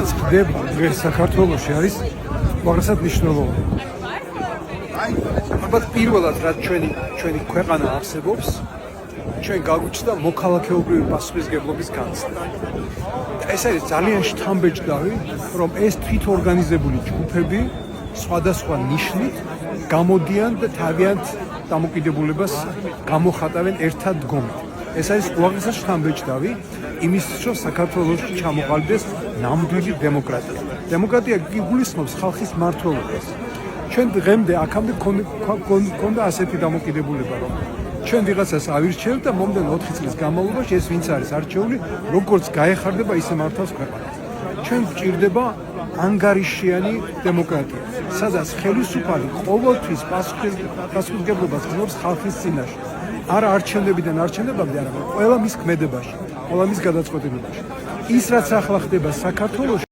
რაც ხდება დღეს საქართველოში არის უაღრესად მნიშვნელოვანი. ალბათ პირველად რაც ჩვენი ქვეყანა არსებობს, ჩვენ გაგვიჩნდა მოქალაქეობრივი პასუხისმგებლობის განცდა. ეს არის ძალიან შთამბეჭდავი, რომ ეს თვითორგანიზებული ჯგუფები სხვადასხვა ნიშნით გამოდიან და თავიანთ დამოკიდებულებას გამოხატავენ ერთად დგომით. ეს არის უაღრესად შთამბეჭდავი იმისთვის, რომ საქართველოში ჩამოყალიბდეს ნამდვილი დემოკრატია. დემოკრატია გულისხმობს ხალხის მმართველობას. ჩვენ დღემდე აქამდე გქონდა ასეთი დამოკიდებულება, რომ ჩვენ ვიღაცას ავირჩევთ და მომდენ 4 წლის განმავლობაში ეს ვინც არის არჩეული, როგორც გაეხარდება, ისე მართავს ქვეყანას. ჩვენ გვჭირდება ანგარიშიანი დემოკრატია, სადაც ხელისუფალი ყოველთვის პასუხისმგებლობას გრძნობს ხალხის წინაშე. არა არჩევნებიდან არჩევნებამდე, არამედ ყველა მის ქმედებაში, ყველა მის გადაწყვეტილებაში. ის რაც ახლა ხდება საქართველოში